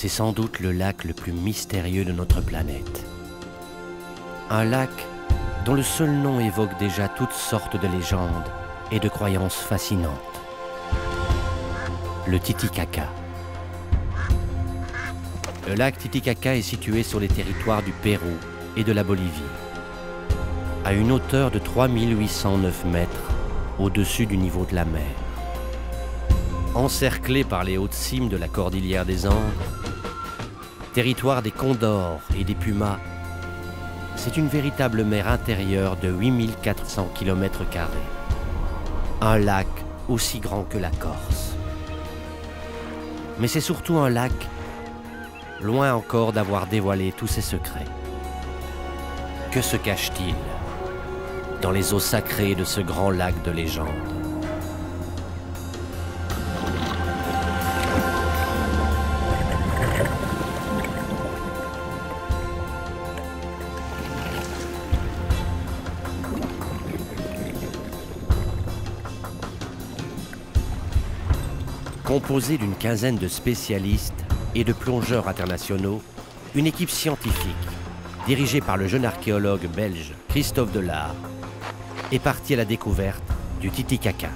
C'est sans doute le lac le plus mystérieux de notre planète. Un lac dont le seul nom évoque déjà toutes sortes de légendes et de croyances fascinantes. Le Titicaca. Le lac Titicaca est situé sur les territoires du Pérou et de la Bolivie, à une hauteur de 3809 mètres au-dessus du niveau de la mer. Encerclé par les hautes cimes de la cordillère des Andes, territoire des condors et des pumas, c'est une véritable mer intérieure de 8400 km². Un lac aussi grand que la Corse. Mais c'est surtout un lac, loin encore d'avoir dévoilé tous ses secrets. Que se cache-t-il dans les eaux sacrées de ce grand lac de légende? Composée d'une quinzaine de spécialistes et de plongeurs internationaux, une équipe scientifique, dirigée par le jeune archéologue belge Christophe Delard, est partie à la découverte du Titicaca.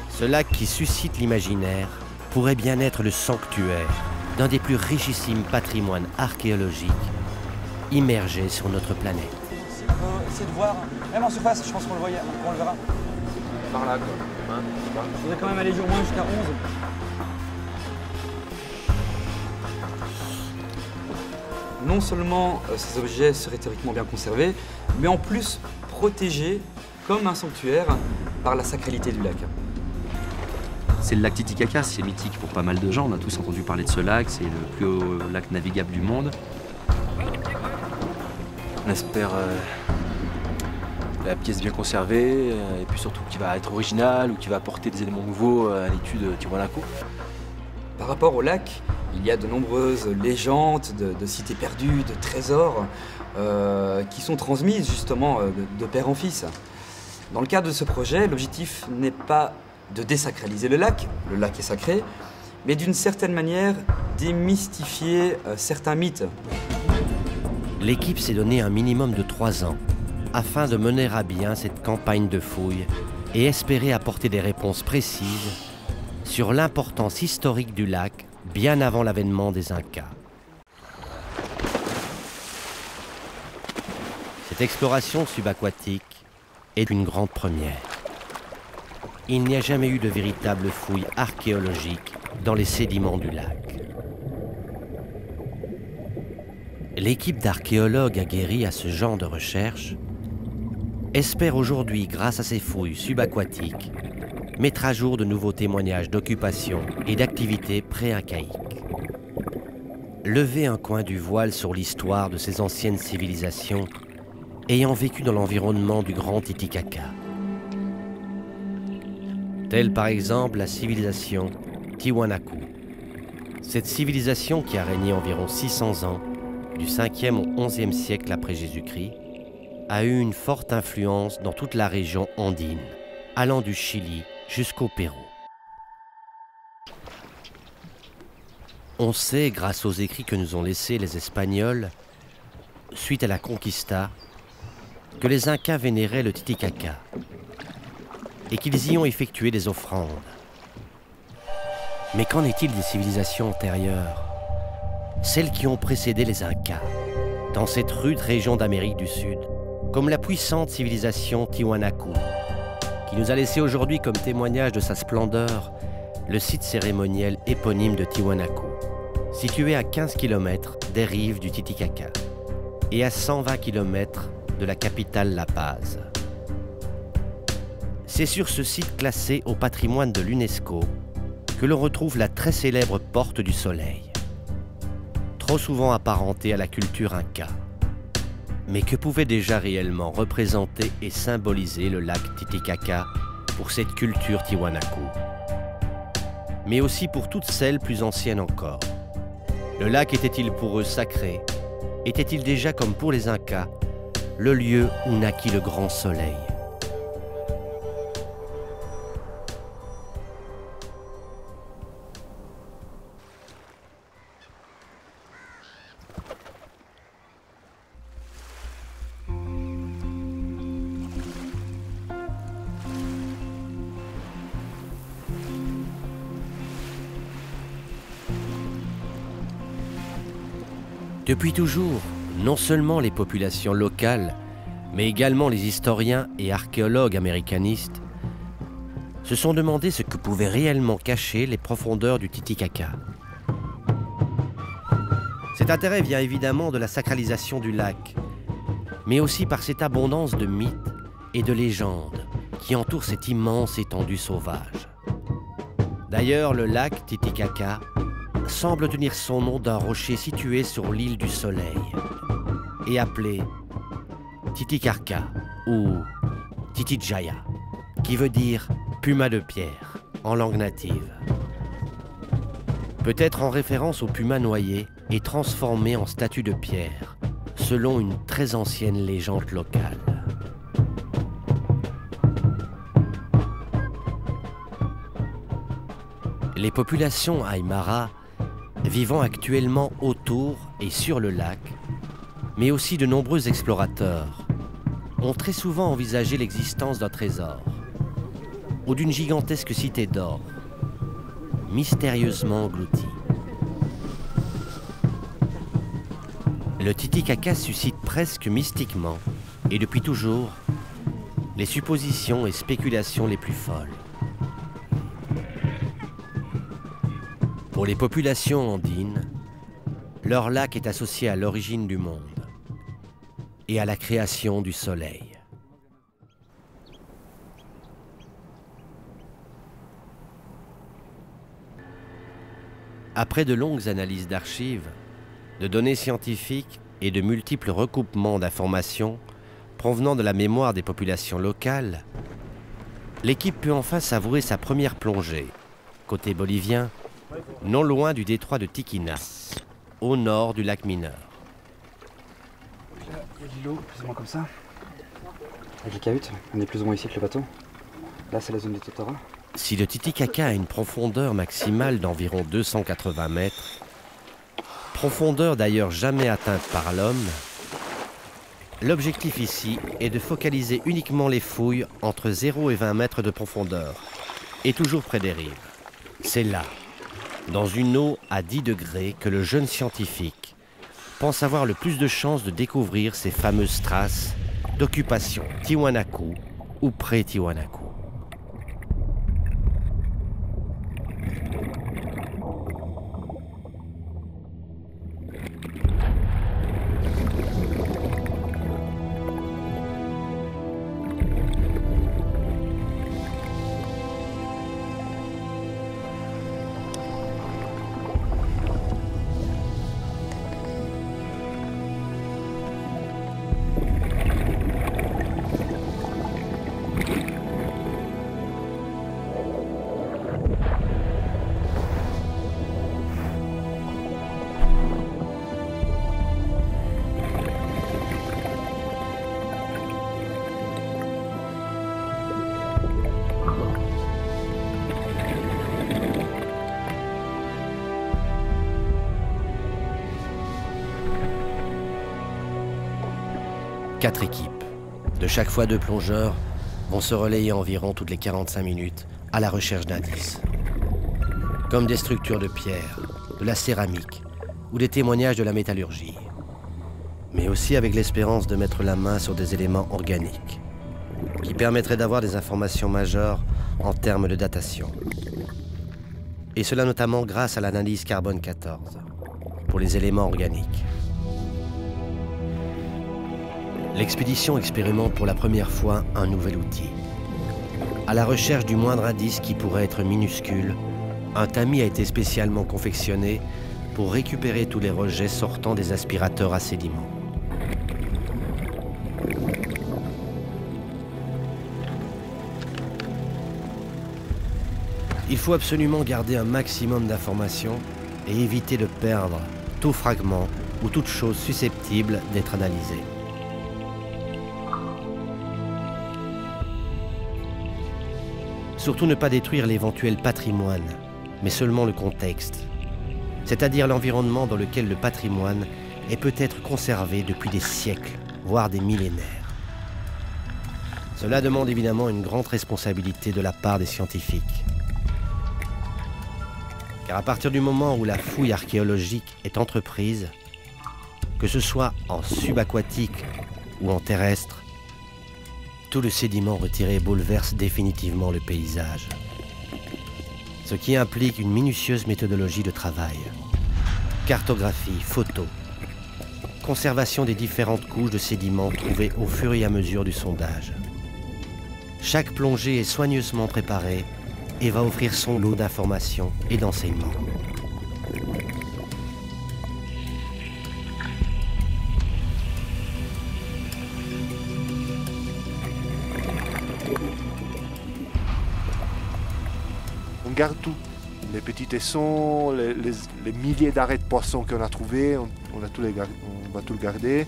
Ce lac qui suscite l'imaginaire pourrait bien être le sanctuaire d'un des plus richissimes patrimoines archéologiques immergés sur notre planète. Si on peut essayer de voir, même en surface, je pense qu'on le verra. Par là, quoi. Hein, Je voudrais quand même aller au moins jusqu'à 11. Non seulement ces objets seraient théoriquement bien conservés, mais en plus protégés comme un sanctuaire par la sacralité du lac. C'est le lac Titicaca, c'est mythique pour pas mal de gens. On a tous entendu parler de ce lac, c'est le plus haut lac navigable du monde. On espère la pièce bien conservée, et puis surtout qui va être originale ou qui va apporter des éléments nouveaux à l'étude Tiwanaku. Par rapport au lac, il y a de nombreuses légendes de cités perdues, de trésors qui sont transmises justement de père en fils. Dans le cadre de ce projet, l'objectif n'est pas de désacraliser le lac est sacré, mais d'une certaine manière démystifier certains mythes. L'équipe s'est donné un minimum de 3 ans afin de mener à bien cette campagne de fouilles et espérer apporter des réponses précises sur l'importance historique du lac bien avant l'avènement des Incas. Cette exploration subaquatique est une grande première. Il n'y a jamais eu de véritable fouille archéologique dans les sédiments du lac. L'équipe d'archéologues aguerris à ce genre de recherche espère aujourd'hui, grâce à ces fouilles subaquatiques, mettre à jour de nouveaux témoignages d'occupation et d'activités pré-incaïques. Lever un coin du voile sur l'histoire de ces anciennes civilisations ayant vécu dans l'environnement du grand Titicaca. Telle par exemple la civilisation Tiwanaku. Cette civilisation qui a régné environ 600 ans, du 5e au 11e siècle après Jésus-Christ, a eu une forte influence dans toute la région andine, allant du Chili jusqu'au Pérou. On sait, grâce aux écrits que nous ont laissés les Espagnols, suite à la Conquista, que les Incas vénéraient le Titicaca et qu'ils y ont effectué des offrandes. Mais qu'en est-il des civilisations antérieures, celles qui ont précédé les Incas, dans cette rude région d'Amérique du Sud, comme la puissante civilisation Tiwanaku, qui nous a laissé aujourd'hui comme témoignage de sa splendeur le site cérémoniel éponyme de Tiwanaku, situé à 15 km des rives du Titicaca et à 120 km de la capitale La Paz. C'est sur ce site classé au patrimoine de l'UNESCO que l'on retrouve la très célèbre Porte du Soleil, trop souvent apparentée à la culture inca, mais que pouvait déjà réellement représenter et symboliser le lac Titicaca pour cette culture Tiwanaku, mais aussi pour toutes celles plus anciennes encore. Le lac était-il pour eux sacré? Était-il déjà, comme pour les Incas, le lieu où naquit le grand soleil? Depuis toujours, non seulement les populations locales, mais également les historiens et archéologues américanistes se sont demandé ce que pouvaient réellement cacher les profondeurs du Titicaca. Cet intérêt vient évidemment de la sacralisation du lac, mais aussi par cette abondance de mythes et de légendes qui entourent cette immense étendue sauvage. D'ailleurs, le lac Titicaca semble tenir son nom d'un rocher situé sur l'île du Soleil et appelé Titicaca ou Titijaya, qui veut dire puma de pierre en langue native. Peut-être en référence au puma noyé et transformé en statue de pierre, selon une très ancienne légende locale. Les populations Aymara, vivant actuellement autour et sur le lac, mais aussi de nombreux explorateurs, ont très souvent envisagé l'existence d'un trésor ou d'une gigantesque cité d'or, mystérieusement engloutie. Le Titicaca suscite presque mystiquement, et depuis toujours, les suppositions et spéculations les plus folles. Pour les populations andines, leur lac est associé à l'origine du monde et à la création du soleil. Après de longues analyses d'archives, de données scientifiques et de multiples recoupements d'informations provenant de la mémoire des populations locales, l'équipe peut enfin savourer sa première plongée, côté bolivien, non loin du détroit de Tiquina, au nord du lac mineur. Là, il y a de l'eau, plus ou moins comme ça. Avec les cahutes, on est plus ou moins ici avec le bateau. Là, c'est la zone de Totara. Si le Titicaca a une profondeur maximale d'environ 280 mètres, profondeur d'ailleurs jamais atteinte par l'homme, l'objectif ici est de focaliser uniquement les fouilles entre 0 et 20 mètres de profondeur, et toujours près des rives. C'est là, dans une eau à 10 degrés, que le jeune scientifique pense avoir le plus de chances de découvrir ces fameuses traces d'occupation Tiwanaku ou pré-Tiwanaku. Quatre équipes, de chaque fois 2 plongeurs, vont se relayer environ toutes les 45 minutes à la recherche d'indices. Comme des structures de pierre, de la céramique ou des témoignages de la métallurgie. Mais aussi avec l'espérance de mettre la main sur des éléments organiques qui permettraient d'avoir des informations majeures en termes de datation. Et cela notamment grâce à l'analyse carbone 14 pour les éléments organiques. L'expédition expérimente pour la première fois un nouvel outil. À la recherche du moindre indice qui pourrait être minuscule, un tamis a été spécialement confectionné pour récupérer tous les rejets sortant des aspirateurs à sédiments. Il faut absolument garder un maximum d'informations et éviter de perdre tout fragment ou toute chose susceptible d'être analysée. Surtout ne pas détruire l'éventuel patrimoine, mais seulement le contexte, c'est-à-dire l'environnement dans lequel le patrimoine est peut-être conservé depuis des siècles, voire des millénaires. Cela demande évidemment une grande responsabilité de la part des scientifiques. Car à partir du moment où la fouille archéologique est entreprise, Que ce soit en subaquatique ou en terrestre, tout le sédiment retiré bouleverse définitivement le paysage. Ce qui implique une minutieuse méthodologie de travail. Cartographie, photo, conservation des différentes couches de sédiments trouvées au fur et à mesure du sondage. Chaque plongée est soigneusement préparée et va offrir son lot d'informations et d'enseignements. On garde tout. Les petits tessons, les milliers d'arrêts de poissons qu'on a trouvés, on va tout le garder.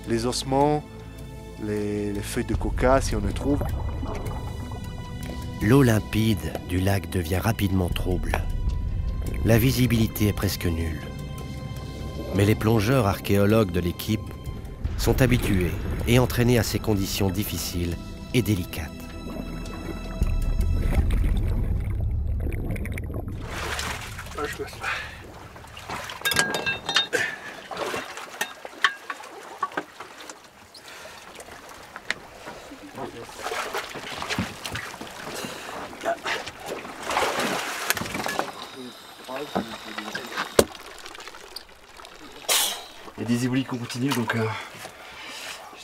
Les ossements, les feuilles de coca si on les trouve. L'eau limpide du lac devient rapidement trouble. La visibilité est presque nulle. Mais les plongeurs archéologues de l'équipe sont habitués et entraînés à ces conditions difficiles et délicates. Il y a des éboulis qu'on continue, donc je ne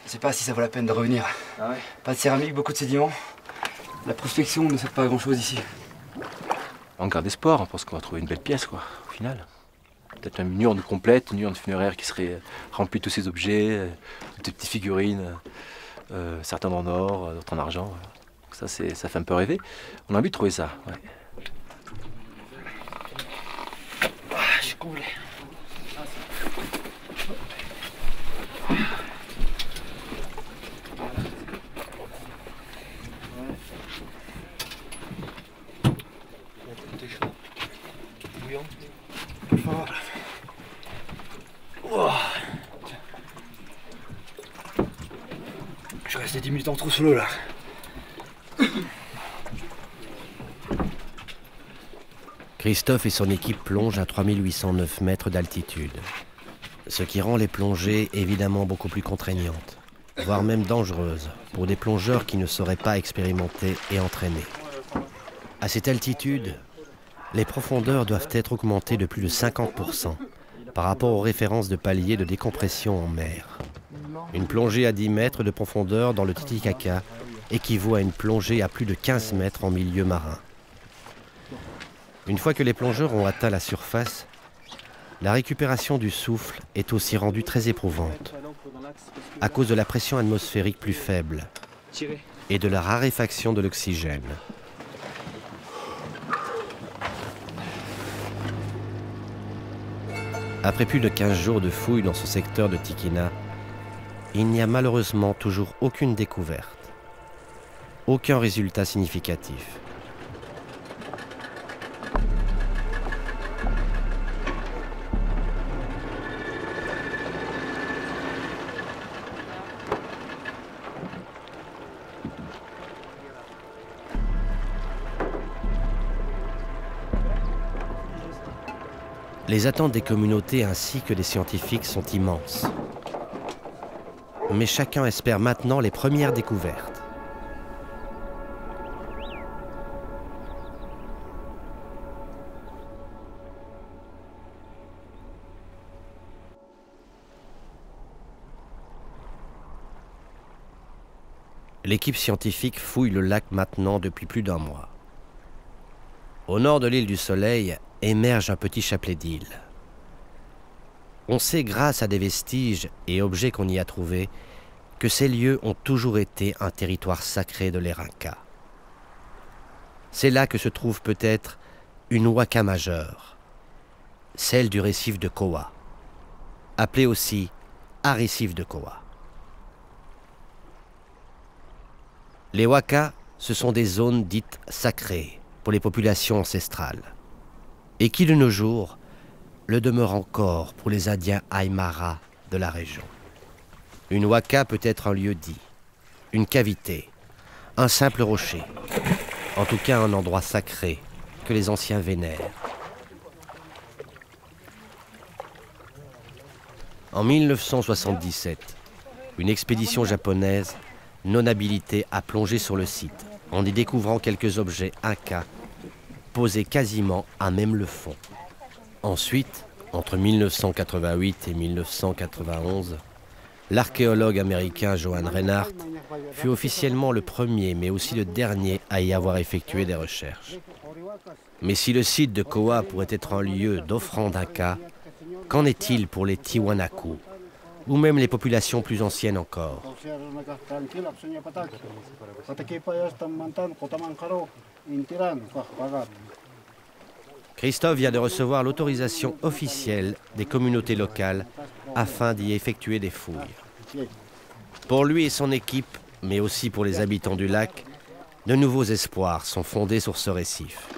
sais pas si ça vaut la peine de revenir. Ah ouais. Pas de céramique, beaucoup de sédiments. La prospection ne sert pas à grand chose ici. On garde espoir, on pense qu'on va trouver une belle pièce, quoi, au final. Peut-être même une urne complète, une urne funéraire qui serait remplie de tous ces objets, de petites figurines, certains en or, d'autres en argent. Voilà. Donc ça fait un peu rêver. On a envie de trouver ça. Ouais. Je suis comblé. Je suis resté 10 minutes en trop sous l'eau là. Christophe et son équipe plongent à 3809 mètres d'altitude, ce qui rend les plongées évidemment beaucoup plus contraignantes, voire même dangereuses pour des plongeurs qui ne seraient pas expérimentés et entraînés. À cette altitude, les profondeurs doivent être augmentées de plus de 50% par rapport aux références de paliers de décompression en mer. Une plongée à 10 mètres de profondeur dans le Titicaca équivaut à une plongée à plus de 15 mètres en milieu marin. Une fois que les plongeurs ont atteint la surface, la récupération du souffle est aussi rendue très éprouvante à cause de la pression atmosphérique plus faible et de la raréfaction de l'oxygène. Après plus de 15 jours de fouilles dans ce secteur de Tikina, il n'y a malheureusement toujours aucune découverte, aucun résultat significatif. Les attentes des communautés ainsi que des scientifiques sont immenses. Mais chacun espère maintenant les premières découvertes. L'équipe scientifique fouille le lac maintenant depuis plus d'un mois. Au nord de l'île du Soleil émerge un petit chapelet d'îles. On sait grâce à des vestiges et objets qu'on y a trouvés que ces lieux ont toujours été un territoire sacré de l'Erinka. C'est là que se trouve peut-être une waka majeure, celle du récif de Kowa, appelée aussi arrécif de Kowa. Les wakas, ce sont des zones dites sacrées pour les populations ancestrales, et qui de nos jours le demeurent encore pour les Indiens Aymara de la région. Une waka peut être un lieu dit, une cavité, un simple rocher, en tout cas un endroit sacré que les anciens vénèrent. En 1977, une expédition japonaise non habilitée a plongé sur le site en y découvrant quelques objets incas posés quasiment à même le fond. Ensuite, entre 1988 et 1991, l'archéologue américain Johan Reinhardt fut officiellement le premier, mais aussi le dernier à y avoir effectué des recherches. Mais si le site de Koa pourrait être un lieu d'offrande inca, qu'en est-il pour les Tiwanaku, ou même les populations plus anciennes encore? Christophe vient de recevoir l'autorisation officielle des communautés locales afin d'y effectuer des fouilles. Pour lui et son équipe, mais aussi pour les habitants du lac, de nouveaux espoirs sont fondés sur ce récif.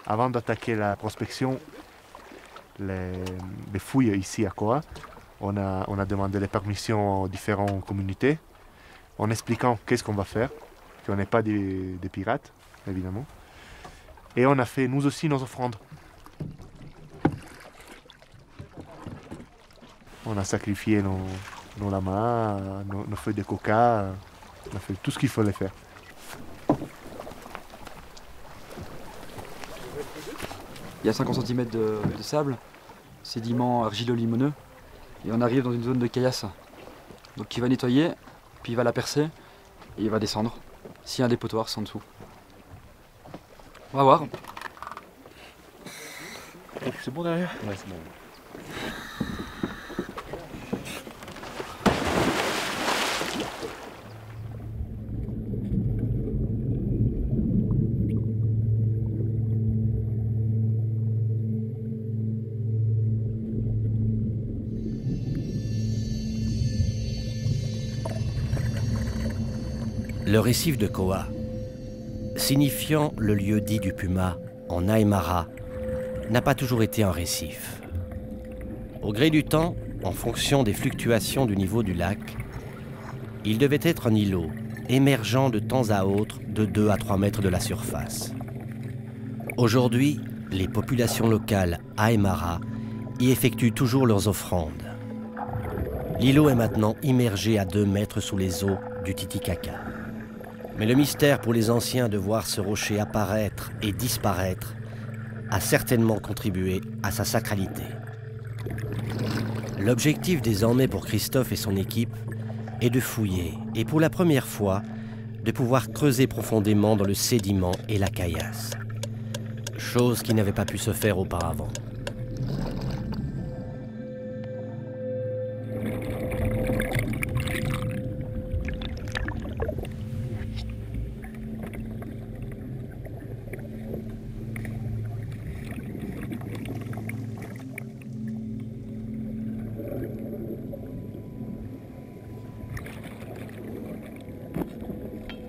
Avant d'attaquer la prospection, les fouilles ici à Koa, on a demandé les permissions aux différentes communautés en expliquant qu'est-ce qu'on va faire, qu'on n'est pas des pirates, évidemment. Et on a fait nous aussi nos offrandes. On a sacrifié nos lamas, nos feuilles de coca, on a fait tout ce qu'il fallait faire. Il y a 50 cm de sable, sédiment argilo-limoneux, et on arrive dans une zone de caillasse. Donc il va nettoyer, puis il va la percer, et il va descendre. S'il y a un dépotoir, c'est en dessous. On va voir. C'est bon derrière? Ouais, c'est bon. Le récif de Koa, signifiant le lieu dit du puma en Aymara, n'a pas toujours été un récif. Au gré du temps, en fonction des fluctuations du niveau du lac, il devait être un îlot, émergeant de temps à autre de 2 à 3 mètres de la surface. Aujourd'hui, les populations locales Aymara y effectuent toujours leurs offrandes. L'îlot est maintenant immergé à 2 mètres sous les eaux du Titicaca. Mais le mystère pour les anciens de voir ce rocher apparaître et disparaître a certainement contribué à sa sacralité. L'objectif désormais pour Christophe et son équipe est de fouiller et pour la première fois de pouvoir creuser profondément dans le sédiment et la caillasse, chose qui n'avait pas pu se faire auparavant.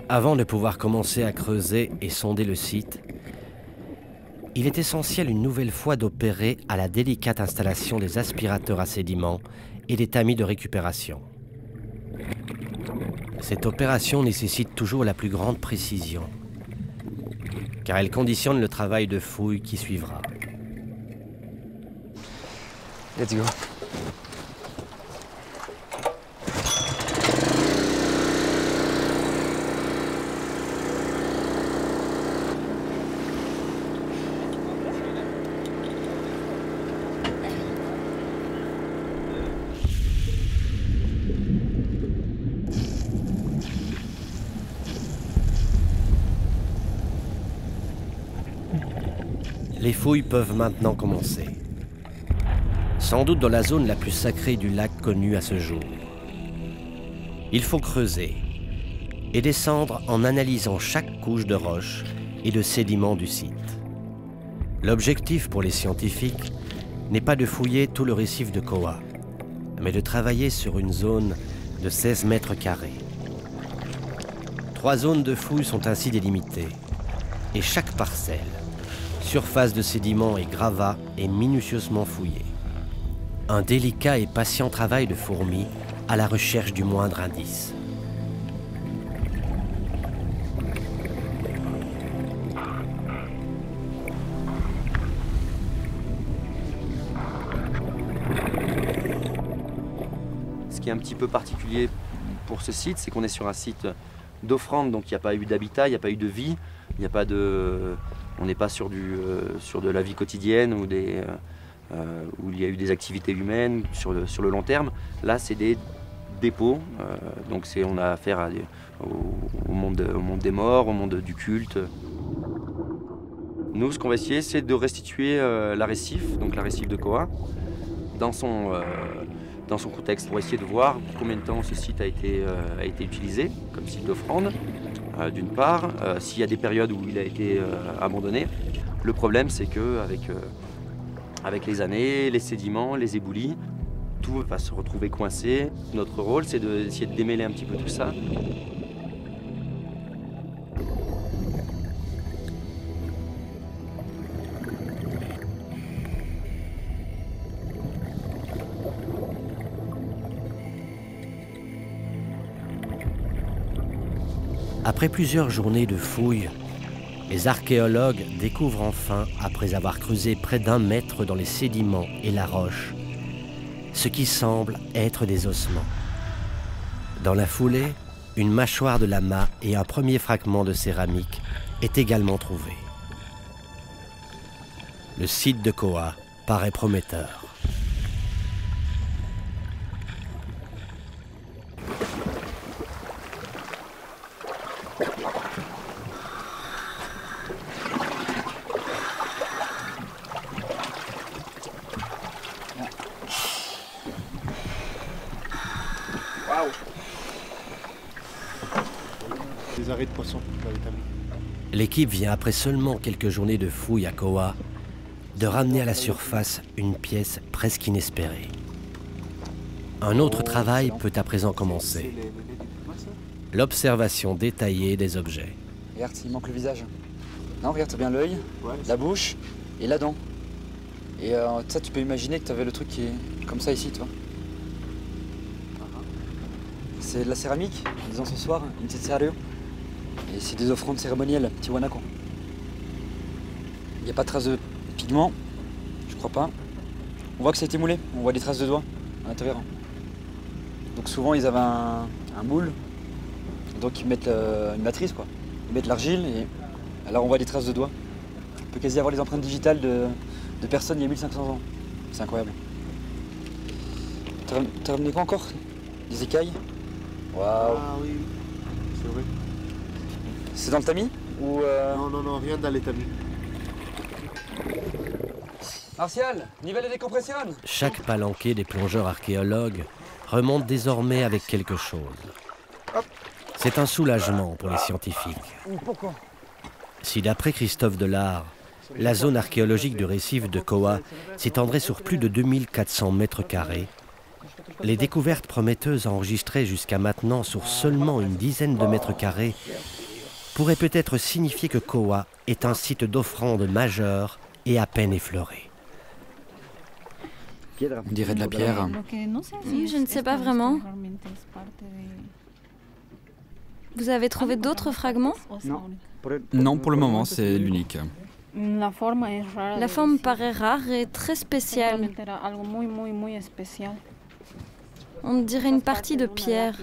Avant de pouvoir commencer à creuser et sonder le site, il est essentiel une nouvelle fois d'opérer à la délicate installation des aspirateurs à sédiments et des tamis de récupération. Cette opération nécessite toujours la plus grande précision, car elle conditionne le travail de fouille qui suivra. Let's go. Les fouilles peuvent maintenant commencer. Sans doute dans la zone la plus sacrée du lac connue à ce jour. Il faut creuser et descendre en analysant chaque couche de roche et de sédiments du site. L'objectif pour les scientifiques n'est pas de fouiller tout le récif de Koa, mais de travailler sur une zone de 16 mètres carrés. 3 zones de fouilles sont ainsi délimitées, et chaque parcelle, surface de sédiments et gravats est minutieusement fouillée. Un délicat et patient travail de fourmi à la recherche du moindre indice. qui est un petit peu particulier pour ce site, c'est qu'on est sur un site d'offrande, donc il n'y a pas eu d'habitat, il n'y a pas eu de vie, il n'y a pas de... on n'est pas sur de la vie quotidienne ou où il y a eu des activités humaines sur le long terme. Là, c'est des dépôts, donc on a affaire au monde des morts, au monde du culte. Nous, ce qu'on va essayer, c'est de restituer l'arrécif, donc l'arrécif de Koha, dans son contexte, pour essayer de voir combien de temps ce site a été utilisé comme site d'offrande, d'une part, s'il y a des périodes où il a été abandonné. Le problème, c'est qu'avec les années, les sédiments, les éboulis, tout va se retrouver coincé. Notre rôle, c'est d'essayer de démêler un petit peu tout ça. Après plusieurs journées de fouilles, les archéologues découvrent enfin, après avoir creusé près d'1 mètre dans les sédiments et la roche, ce qui semble être des ossements. Dans la foulée, une mâchoire de lama et un premier fragment de céramique est également trouvé. Le site de Koha paraît prometteur. Des arrêts de poissons dans les tamis. L'équipe vient après seulement quelques journées de fouilles à Koha de ramener à la surface une pièce presque inespérée. Un autre travail peut à présent commencer. L'observation détaillée des objets. Regarde, il manque le visage. Non, regarde, t'as bien l'œil, la bouche et la dent. Et ça, tu peux imaginer que t'avais le truc qui est comme ça ici, tu vois. C'est de la céramique, disons ce soir, une petite sérieux. Et c'est des offrandes cérémonielles, Tiwanaku. Il n'y a pas de traces de pigments, je crois pas. On voit que ça a été moulé, on voit des traces de doigts à l'intérieur. Donc souvent ils avaient un moule, donc ils mettent une matrice quoi. Ils mettent l'argile et alors on voit des traces de doigts. On peut quasi avoir les empreintes digitales de personnes il y a 1500 ans. C'est incroyable. T'as ramené quoi encore? Des écailles? Waouh. Ah oui, c'est vrai. C'est dans le tamis ou Non, rien dans les tamis. Martial, nivelle et décompression. Chaque palanquée des plongeurs archéologues remonte désormais avec quelque chose. C'est un soulagement pour les scientifiques. Si d'après Christophe Delard, la zone archéologique du récif de Koha s'étendrait sur plus de 2400 mètres carrés, les découvertes prometteuses enregistrées jusqu'à maintenant sur seulement une dizaine de mètres carrés pourraient peut-être signifier que Koha est un site d'offrande majeur et à peine effleuré. On dirait de la pierre. Je ne sais pas vraiment. Vous avez trouvé d'autres fragments? Non, pour le moment, c'est l'unique. La forme paraît rare et très spéciale. On dirait une partie de pierre.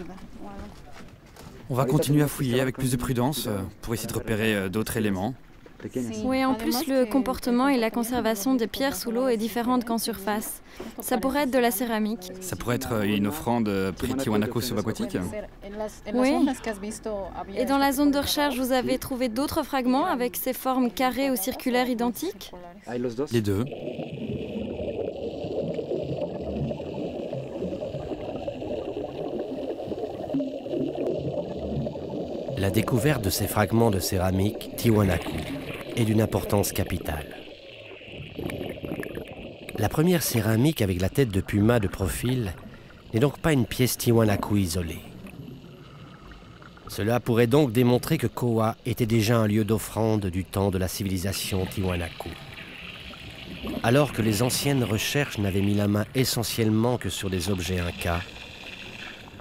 On va continuer à fouiller avec plus de prudence pour essayer de repérer d'autres éléments. Oui, en plus, le comportement et la conservation des pierres sous l'eau est différente qu'en surface. Ça pourrait être de la céramique. Ça pourrait être une offrande pré-Tiwanaku subaquatique. Oui. Et dans la zone de recherche, vous avez trouvé d'autres fragments avec ces formes carrées ou circulaires identiques? Les deux. La découverte de ces fragments de céramique Tiwanaku est d'une importance capitale. La première céramique avec la tête de puma de profil n'est donc pas une pièce Tiwanaku isolée. Cela pourrait donc démontrer que Koha était déjà un lieu d'offrande du temps de la civilisation Tiwanaku. Alors que les anciennes recherches n'avaient mis la main essentiellement que sur des objets incas,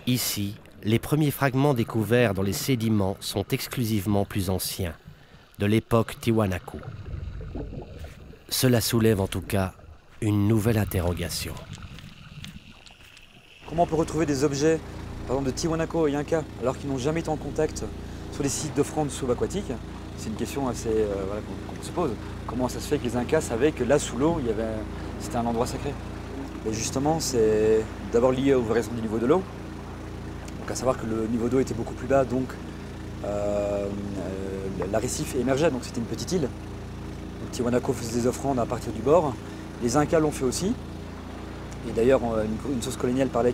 ici, les premiers fragments découverts dans les sédiments sont exclusivement plus anciens, de l'époque Tiwanaku. Cela soulève en tout cas une nouvelle interrogation. comment on peut retrouver des objets, par exemple de Tiwanaku et Inca, alors qu'ils n'ont jamais été en contact sur les sites d'offrandes subaquatiques? C'est une question assez voilà, qu'on se pose. Comment ça se fait que les Incas savaient que là, sous l'eau, c'était un endroit sacré? Et justement, c'est d'abord lié aux variations du niveau de l'eau. Donc à savoir que le niveau d'eau était beaucoup plus bas, donc la récif émergeait, donc c'était une petite île. Donc Tiwanaku faisait des offrandes à partir du bord. Les Incas l'ont fait aussi. Et d'ailleurs, une source coloniale parle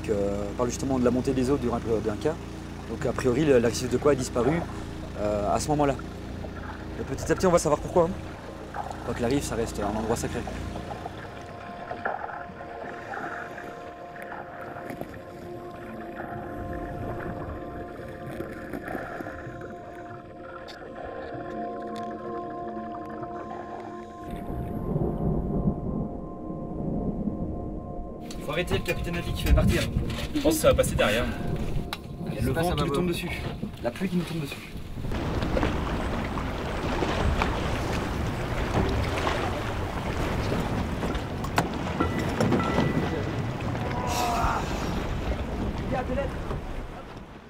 justement de la montée des eaux durant la période Inca. Donc a priori, la récif de Koa a disparu à ce moment-là. Et petit à petit, on va savoir pourquoi. Quoi qu'il arrive, ça reste un endroit sacré. Faut arrêter le capitaine Navy qui fait partir. Je pense que ça va passer derrière. Il y a le vent qui nous tombe dessus. La pluie qui nous tombe dessus.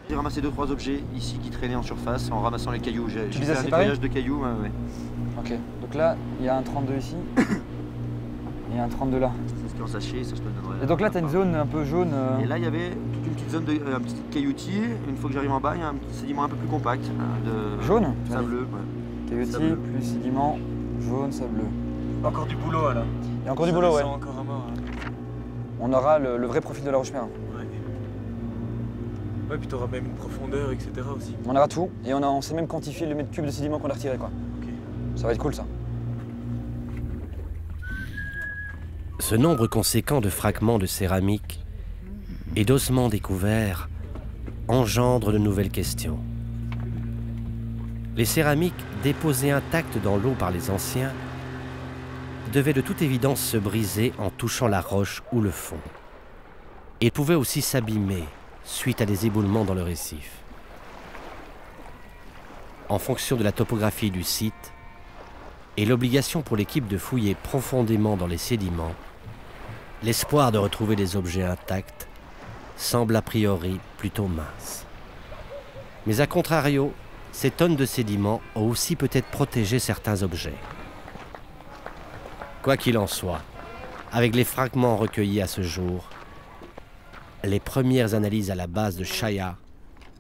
J'ai ramassé 2-3 objets ici qui traînaient en surface en ramassant les cailloux. J'ai les fait as un séparés nettoyage de cailloux. Ouais. Ok, donc là, il y a un 32 ici. Il y a un 32 là. C'est ce qui est en sachet, ça je te le donnerai. Et donc là, tu as une zone un peu jaune. Et là, il y avait toute une petite zone de un petit cailloutier. Une fois que j'arrive en bas, il y a un petit sédiment un peu plus compact. De jaune sableux. Ouais. Cailloutier Sableux. Plus sédiment, jaune, sableux. Encore du boulot là. Il y a encore du boulot, ouais. Encore à mort. On aura le vrai profil de la roche-mère. Ouais. Ouais, puis t'auras même une profondeur, etc. aussi. On aura tout, et on sait même quantifier le mètre cube de sédiment qu'on a retiré, quoi. Ok. Ça va être cool, ça. Ce nombre conséquent de fragments de céramique et d'ossements découverts engendre de nouvelles questions. Les céramiques déposées intactes dans l'eau par les anciens devaient de toute évidence se briser en touchant la roche ou le fond. Et pouvaient aussi s'abîmer suite à des éboulements dans le récif. En fonction de la topographie du site et l'obligation pour l'équipe de fouiller profondément dans les sédiments, l'espoir de retrouver des objets intacts semble a priori plutôt mince. Mais à contrario, ces tonnes de sédiments ont aussi peut-être protégé certains objets. Quoi qu'il en soit, avec les fragments recueillis à ce jour, les premières analyses à la base de Shaya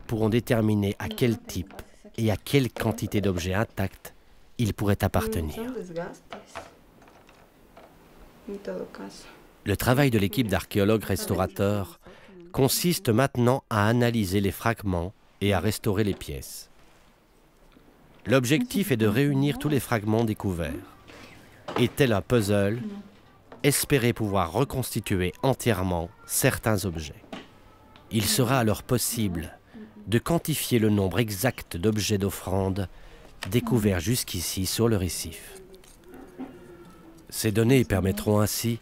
pourront déterminer à quel type et à quelle quantité d'objets intacts ils pourraient appartenir. Le travail de l'équipe d'archéologues restaurateurs consiste maintenant à analyser les fragments et à restaurer les pièces. L'objectif est de réunir tous les fragments découverts et, tel un puzzle, espérer pouvoir reconstituer entièrement certains objets. Il sera alors possible de quantifier le nombre exact d'objets d'offrande découverts jusqu'ici sur le récif. Ces données permettront ainsi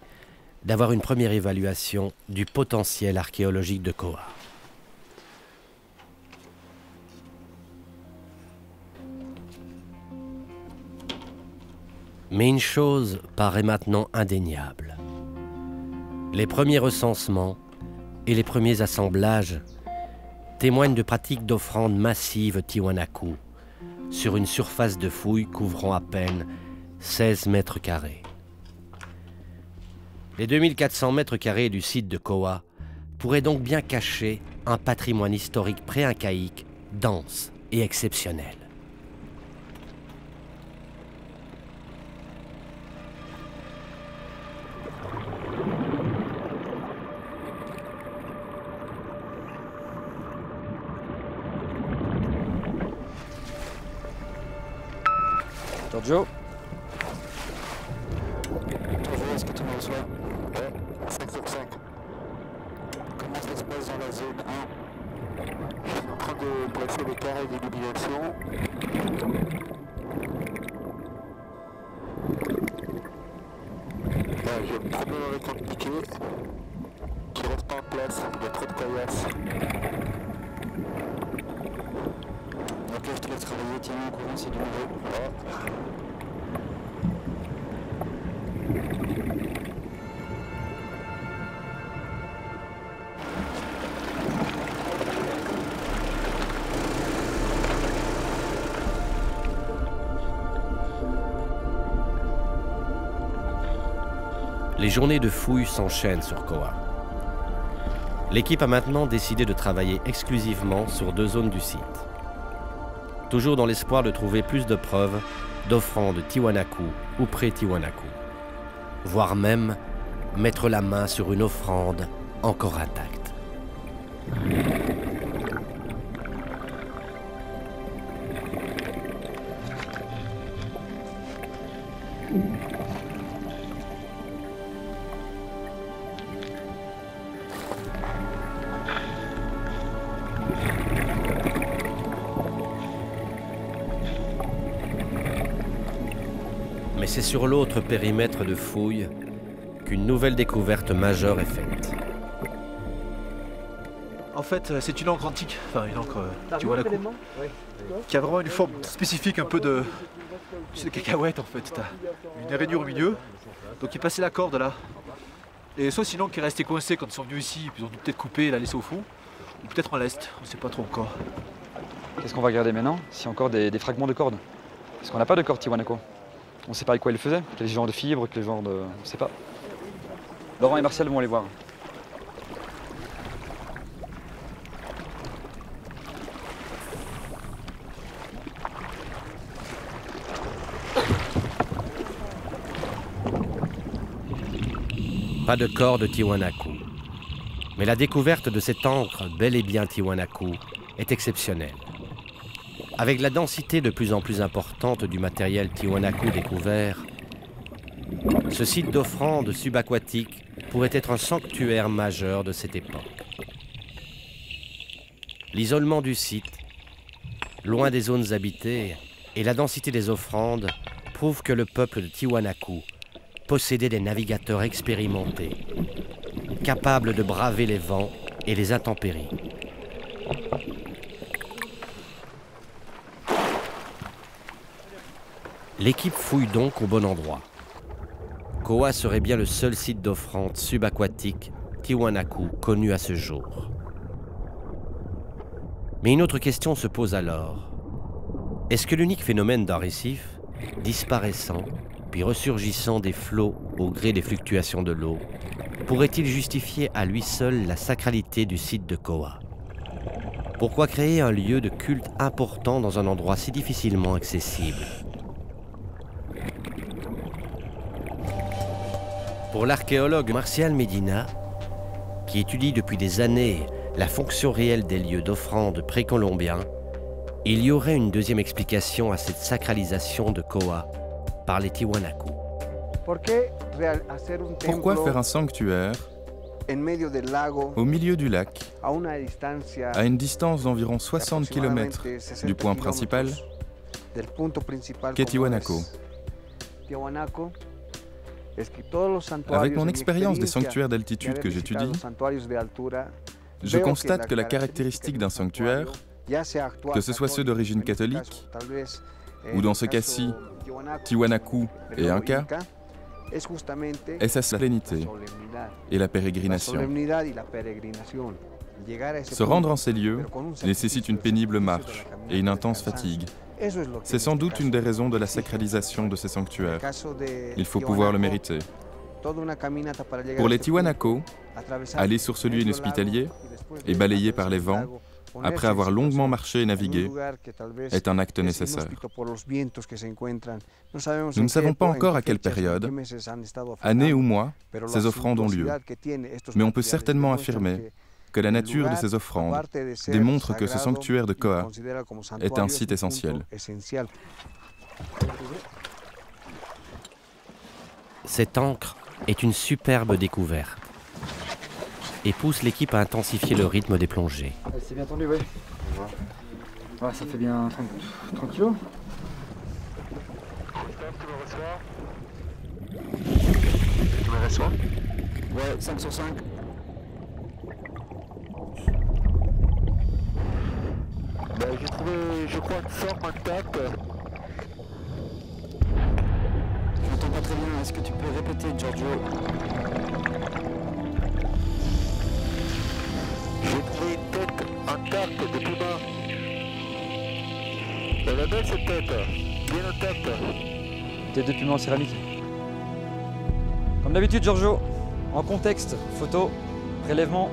d'avoir une première évaluation du potentiel archéologique de Koa. Mais une chose paraît maintenant indéniable. Les premiers recensements et les premiers assemblages témoignent de pratiques d'offrandes massives Tiwanaku sur une surface de fouilles couvrant à peine 16 mètres carrés. Les 2400 mètres carrés du site de Koa pourraient donc bien cacher un patrimoine historique pré-incaïque dense et exceptionnel. Giorgio. Est-ce que tout le monde soit? Ouais, 5 sur 5. Comment ça se passe dans la zone 1? Je suis en train de placer les carrés d'illumination. Là, j'ai un problème avec un piquet qui reste pas en place, il y a trop de caillasses. Ok, je te laisse travailler, tiens au courant, c'est du nouveau. Ouais. Les journées de fouilles s'enchaînent sur Koa. L'équipe a maintenant décidé de travailler exclusivement sur 2 zones du site. Toujours dans l'espoir de trouver plus de preuves d'offrandes Tiwanaku ou pré-Tiwanaku. Voire même mettre la main sur une offrande encore intacte. Mais c'est sur l'autre périmètre de fouilles qu'une nouvelle découverte majeure est faite. En fait, c'est une encre antique, enfin une encre Tiwanaku, qui a vraiment une forme spécifique un peu de cacahuète en fait. T'as une rainure au milieu, donc il passait la corde là. Et soit sinon qui est resté coincé quand ils sont venus ici, puis ils ont dû peut-être couper et la laisser au fond, ou peut-être en lest, on ne sait pas trop encore. Qu'est-ce qu'on va regarder maintenant? S'il y a encore des fragments de cordes. Parce qu'on n'a pas de corde Tiwanaku. On ne sait pas avec quoi ils le faisaient, quel genre de fibres, quel genre de... on ne sait pas. Laurent et Martial vont aller voir. Pas de corps de Tiwanaku. Mais la découverte de cette encre, bel et bien Tiwanaku, est exceptionnelle. Avec la densité de plus en plus importante du matériel Tiwanaku découvert, ce site d'offrande subaquatique pourrait être un sanctuaire majeur de cette époque. L'isolement du site, loin des zones habitées, et la densité des offrandes prouvent que le peuple de Tiwanaku possédait des navigateurs expérimentés, capables de braver les vents et les intempéries. L'équipe fouille donc au bon endroit. Koa serait bien le seul site d'offrande subaquatique Tiwanaku connu à ce jour. Mais une autre question se pose alors. Est-ce que l'unique phénomène d'un récif, disparaissant puis ressurgissant des flots au gré des fluctuations de l'eau, pourrait-il justifier à lui seul la sacralité du site de Koa? Pourquoi créer un lieu de culte important dans un endroit si difficilement accessible? Pour l'archéologue Marcial Medina, qui étudie depuis des années la fonction réelle des lieux d'offrande précolombiens, il y aurait une deuxième explication à cette sacralisation de Koa par les Tiwanaku. Pourquoi faire un sanctuaire au milieu du lac, à une distance d'environ 60 km du point principal qu'est Tiwanaku? Avec mon expérience des sanctuaires d'altitude que j'étudie, je constate que la caractéristique d'un sanctuaire, que ce soit ceux d'origine catholique, ou dans ce cas-ci, Tiwanaku et Inca, est sa solennité et la pérégrination. Se rendre en ces lieux nécessite une pénible marche et une intense fatigue. C'est sans doute une des raisons de la sacralisation de ces sanctuaires. Il faut pouvoir le mériter. Pour les Tiwanaku, aller sur ce lieu inhospitalier et balayé par les vents, après avoir longuement marché et navigué, est un acte nécessaire. Nous ne savons pas encore à quelle période, année ou mois, ces offrandes ont lieu, mais on peut certainement affirmer que la nature de ces offrandes démontre que ce sanctuaire de Koa est un site essentiel. Cette encre est une superbe découverte et pousse l'équipe à intensifier le rythme des plongées. C'est bien tendu, oui. Ouais, ça fait bien 30 kilos. Tu me reçois? Ouais, 5 sur 5. J'ai trouvé, je crois, une forme intacte. Je n'entends pas très bien, est-ce que tu peux répéter, Giorgio? J'ai trouvé une tête intacte de humain. Elle est belle cette tête, bien intacte. Tête de puma en céramique. Comme d'habitude, Giorgio. En contexte, photo, prélèvement.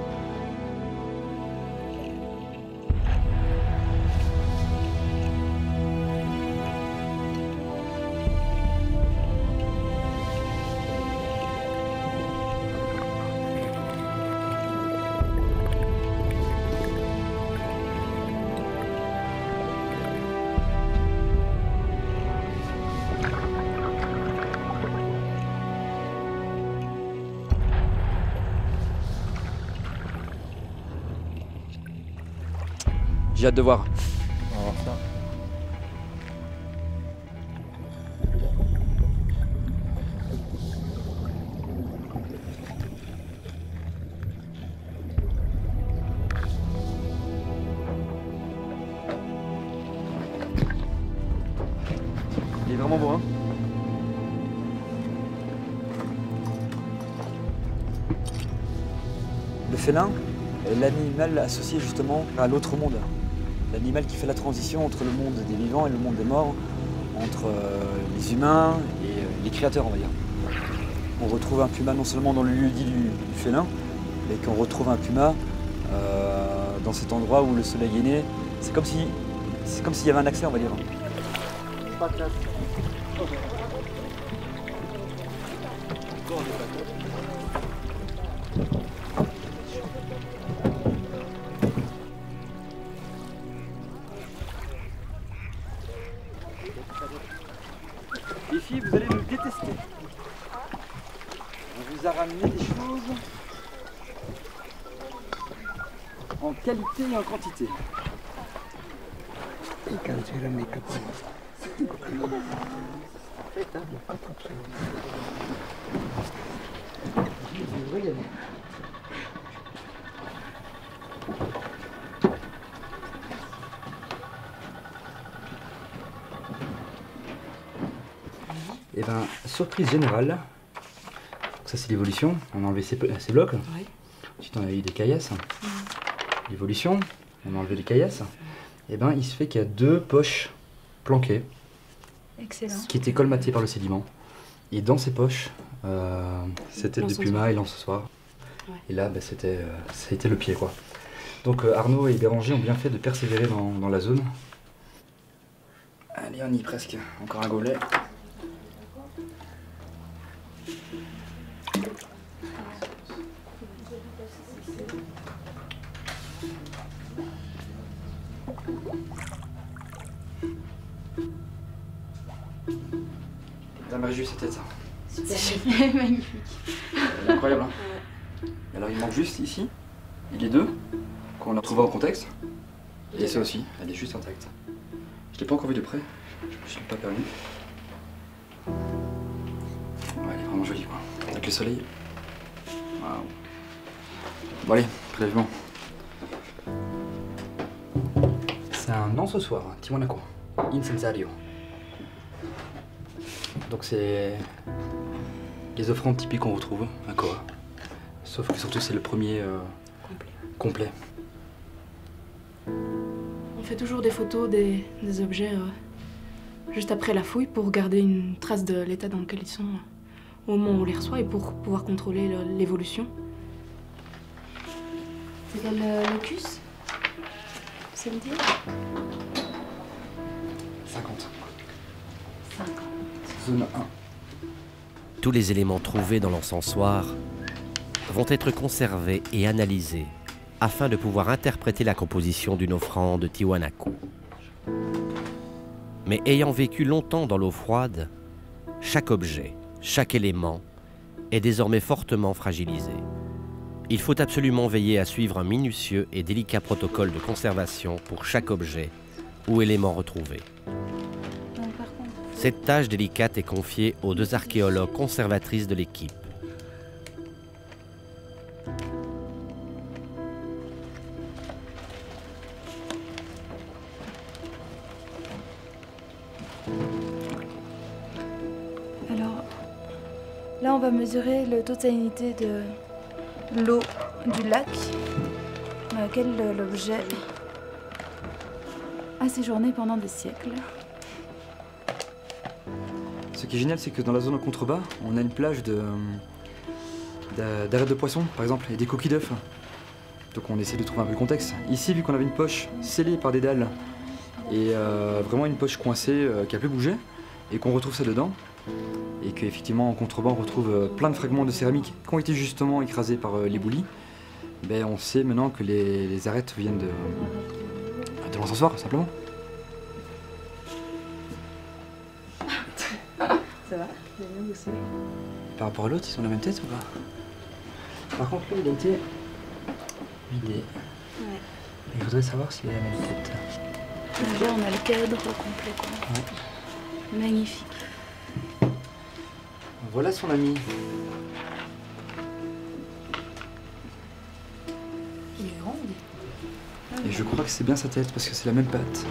J'ai hâte de voir. On va voir ça. Il est vraiment beau, hein? Le félin est l'animal associé justement à l'autre monde. L'animal qui fait la transition entre le monde des vivants et le monde des morts, entre les humains et les créateurs, on va dire. On retrouve un puma non seulement dans le lieu dit du félin, mais qu'on retrouve un puma dans cet endroit où le soleil est né. C'est comme s'il y avait un accès, on va dire. Les filles, vous allez nous détester. On vous a ramené des choses en qualité et en quantité. Et ben, surprise générale. Ça c'est l'évolution. On a enlevé ces blocs. Oui. Ensuite on a eu des caillasses. L'évolution. On a enlevé les caillasses. Et ben il se fait qu'il y a 2 poches planquées. Excellent. Qui étaient colmatées par le sédiment. Et dans ces poches, cette tête de puma et l'encensoir. Ouais. Et là, ça a été le pied, quoi. Donc Arnaud et Béranger ont bien fait de persévérer dans la zone. Allez, on y est presque. Encore un golet. T'as Marie-Julie cette tête, ça. Super. Magnifique. Elle est incroyable, hein. Ouais. Alors il manque juste ici, les 2, qu'on a trouvé en contexte. Et ça aussi, elle est juste intacte. Je l'ai pas encore vu de près, je me suis pas permis. Ouais, elle est vraiment jolie, quoi. Avec le soleil. Waouh. Bon allez, prélèvement. C'est un encensoir, Tiwanaku, incensario. Donc c'est les offrandes typiques qu'on retrouve à Koa. Sauf que surtout c'est le premier complet. On fait toujours des photos des objets juste après la fouille pour garder une trace de l'état dans lequel ils sont au moment où on les reçoit et pour pouvoir contrôler l'évolution. C'est quel locus? C'est le dire 50. Zone 1. Tous les éléments trouvés dans l'encensoir vont être conservés et analysés afin de pouvoir interpréter la composition d'une offrande Tiwanaku. Mais ayant vécu longtemps dans l'eau froide, chaque objet, chaque élément est désormais fortement fragilisé. Il faut absolument veiller à suivre un minutieux et délicat protocole de conservation pour chaque objet ou élément retrouvé. Cette tâche délicate est confiée aux 2 archéologues conservatrices de l'équipe. Alors, là on va mesurer le taux de salinité de l'eau du lac dans laquelle l'objet a séjourné pendant des siècles. Ce qui est génial, c'est que dans la zone en contrebas, on a une plage d'arêtes de poisson, par exemple, et des coquilles d'œufs. Donc on essaie de trouver un peu le contexte. Ici, vu qu'on avait une poche scellée par des dalles, et vraiment une poche coincée qui a plus bougé, et qu'on retrouve ça dedans, et qu'effectivement en contrebas on retrouve plein de fragments de céramique qui ont été justement écrasés par l'éboulis, ben, on sait maintenant que les arêtes viennent de l'encensoir, simplement. Ça va? J'ai bien bossé. Par rapport à l'autre, ils ont la même tête ou pas? Par contre, lui, il a été vidé. Ouais. Et je voudrais savoir s'il a la même tête. Déjà, on a le cadre complet, quoi. Ouais. Magnifique. Voilà son ami. Il est grand, Et je crois que c'est bien sa tête parce que c'est la même patte.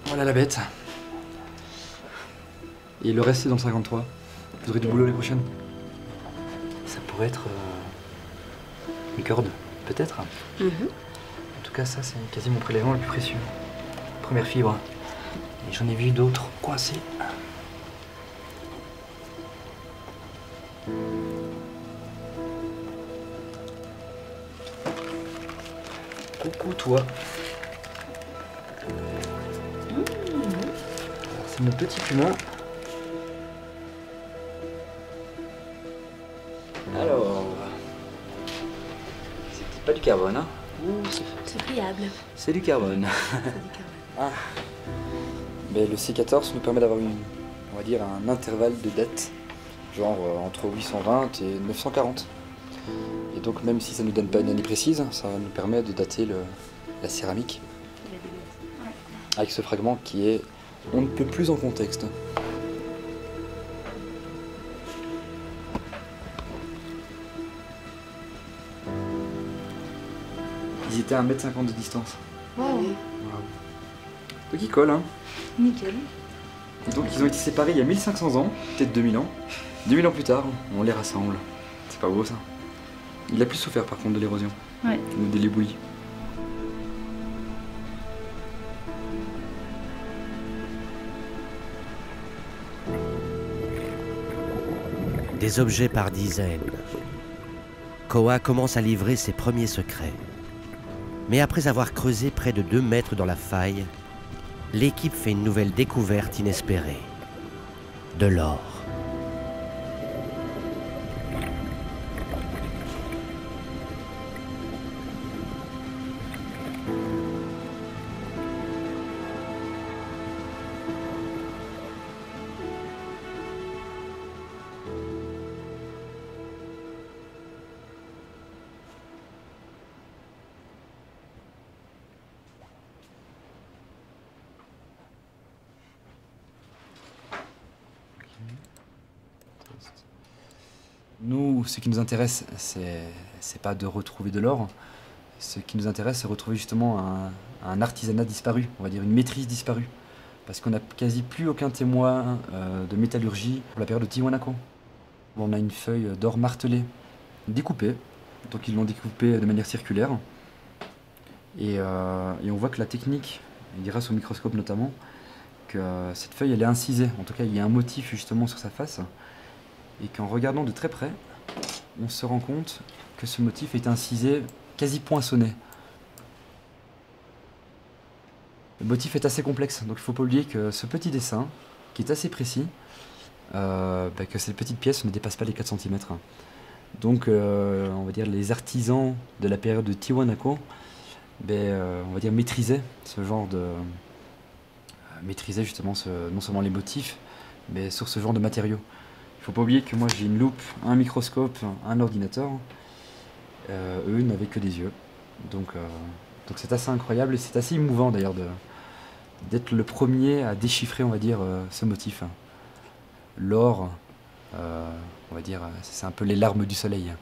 Voilà la bête. Et le reste c'est dans le 53. Vous aurez du boulot les prochaines. Ça pourrait être une corde, peut-être. En tout cas ça c'est quasi mon prélèvement le plus précieux. Première fibre. Et j'en ai vu d'autres coincés. Coucou toi. C'est mon petit humain. Alors, c'est pas du carbone, hein? C'est pliable. C'est du carbone. Ah. Mais le C14 nous permet d'avoir on va dire un intervalle de date, genre entre 820 et 940. Et donc même si ça ne nous donne pas une année précise, ça nous permet de dater la céramique avec ce fragment qui est on ne peut plus en contexte. Ils étaient à 1,50 m de distance. Wow. Donc ils collent, hein. Nickel. Et donc ils ont été séparés il y a 1500 ans, peut-être 2000 ans. 2000 ans plus tard, on les rassemble. C'est pas beau ça? Il a plus souffert par contre de l'érosion. Ouais. Ou de l'éboulis. Des objets par dizaines. Koa commence à livrer ses premiers secrets. Mais après avoir creusé près de 2 mètres dans la faille, l'équipe fait une nouvelle découverte inespérée. De l'or. Nous, ce qui nous intéresse, c'est pas de retrouver de l'or. Ce qui nous intéresse, c'est retrouver justement un artisanat disparu, on va dire une maîtrise disparue. Parce qu'on n'a quasi plus aucun témoin de métallurgie pour la période de Tiwanaku. On a une feuille d'or martelé, découpée. Donc ils l'ont découpée de manière circulaire. Et on voit que la technique, grâce au microscope notamment, que cette feuille elle est incisée. En tout cas, il y a un motif justement sur sa face. Et qu'en regardant de très près, on se rend compte que ce motif est incisé, quasi poinçonné. Le motif est assez complexe, donc il ne faut pas oublier que ce petit dessin, qui est assez précis, que cette petite pièce ne dépasse pas les 4 cm. Donc on va dire les artisans de la période de Tiwanaku, on va dire maîtrisaient ce genre de... maîtrisaient justement non seulement les motifs, mais sur ce genre de matériaux. Il ne faut pas oublier que moi j'ai une loupe, un microscope, un ordinateur. Eux n'avaient que des yeux. Donc c'est assez incroyable et c'est assez émouvant d'ailleurs d'être le premier à déchiffrer, on va dire, ce motif. L'or, on va dire, c'est un peu les larmes du soleil.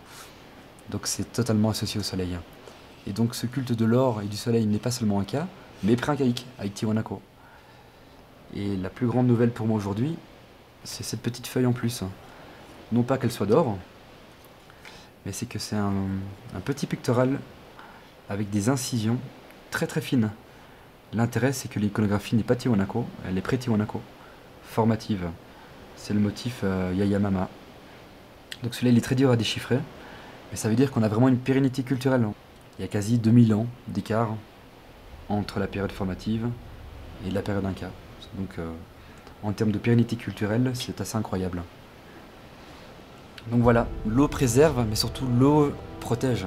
Donc c'est totalement associé au soleil. Et donc ce culte de l'or et du soleil n'est pas seulement un cas, mais pré-incaïque, avec Tiwanaku. Et la plus grande nouvelle pour moi aujourd'hui, c'est cette petite feuille en plus. Non pas qu'elle soit d'or, mais c'est que c'est un petit pectoral avec des incisions très très fines. L'intérêt, c'est que l'iconographie n'est pas Tiwanaku, elle est pré-Tiwanaku, formative. C'est le motif Yayamama. Donc celui-là, il est très dur à déchiffrer, mais ça veut dire qu'on a vraiment une pérennité culturelle. Il y a quasi 2000 ans d'écart entre la période formative et la période Inca. Donc en termes de pérennité culturelle, c'est assez incroyable. Donc voilà, l'eau préserve, mais surtout l'eau protège.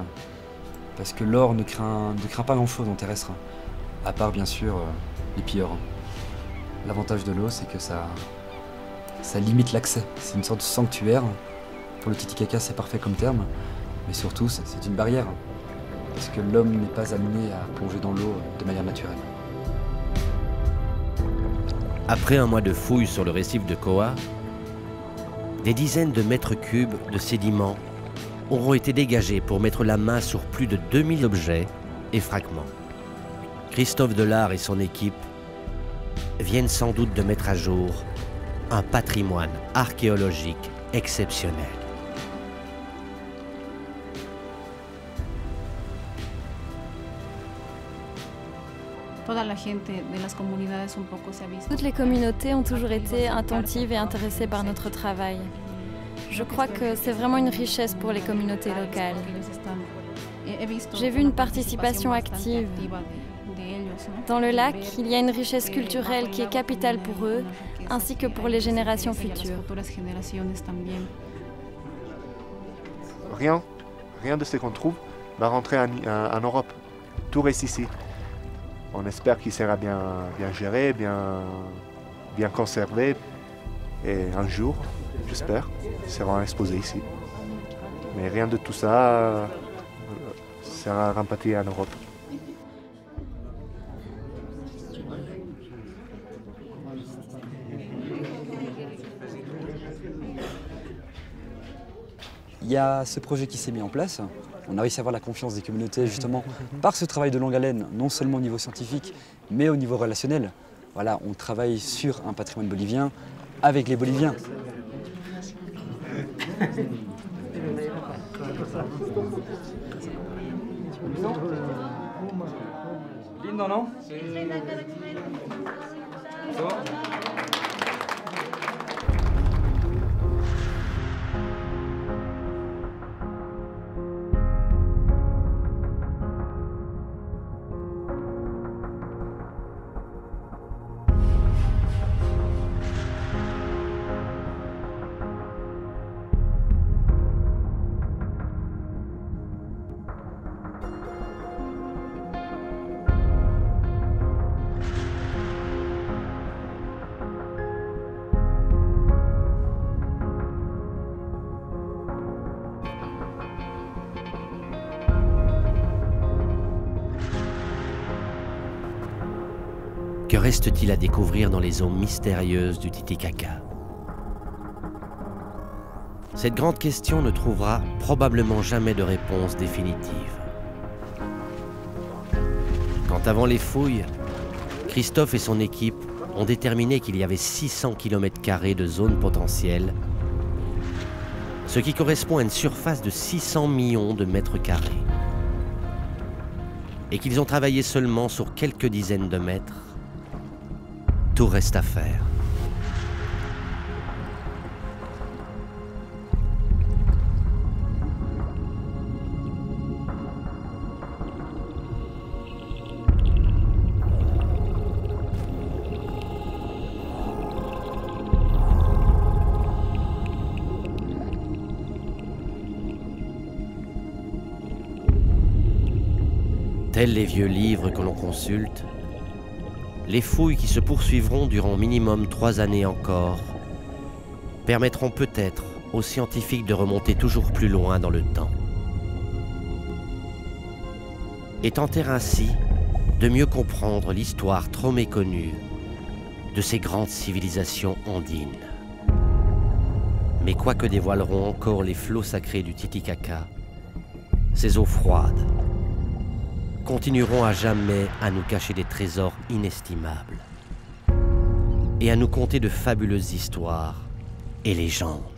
Parce que l'or ne craint pas grand-chose en terrestre, à part bien sûr les pilleurs. L'avantage de l'eau, c'est que ça limite l'accès. C'est une sorte de sanctuaire. Pour le Titicaca, c'est parfait comme terme, mais surtout, c'est une barrière. Parce que l'homme n'est pas amené à plonger dans l'eau de manière naturelle. Après un mois de fouilles sur le récif de Koa, des dizaines de mètres cubes de sédiments auront été dégagés pour mettre la main sur plus de 2000 objets et fragments. Christophe Delard et son équipe viennent sans doute de mettre à jour un patrimoine archéologique exceptionnel. Toutes les communautés ont toujours été attentives et intéressées par notre travail. Je crois que c'est vraiment une richesse pour les communautés locales. J'ai vu une participation active. Dans le lac, il y a une richesse culturelle qui est capitale pour eux, ainsi que pour les générations futures. Rien de ce qu'on trouve va rentrer en Europe. Tout reste ici. On espère qu'il sera bien géré, bien conservé. Et un jour, j'espère, il sera exposé ici. Mais rien de tout ça sera rapatrié en Europe. Il y a ce projet qui s'est mis en place. On a réussi à avoir la confiance des communautés justement par ce travail de longue haleine, non seulement au niveau scientifique, mais au niveau relationnel. Voilà, on travaille sur un patrimoine bolivien avec les Boliviens. Lindo, non? Que reste-t-il à découvrir dans les eaux mystérieuses du Titicaca? Cette grande question ne trouvera probablement jamais de réponse définitive. Quand avant les fouilles, Christophe et son équipe ont déterminé qu'il y avait 600 km² de zone potentielle, ce qui correspond à une surface de 600 millions de mètres carrés, et qu'ils ont travaillé seulement sur quelques dizaines de mètres, tout reste à faire. Tels les vieux livres que l'on consulte, les fouilles qui se poursuivront durant minimum 3 années encore permettront peut-être aux scientifiques de remonter toujours plus loin dans le temps et tenter ainsi de mieux comprendre l'histoire trop méconnue de ces grandes civilisations andines. Mais quoi que dévoileront encore les flots sacrés du Titicaca, ces eaux froides continueront à jamais à nous cacher des trésors inestimables et à nous conter de fabuleuses histoires et légendes.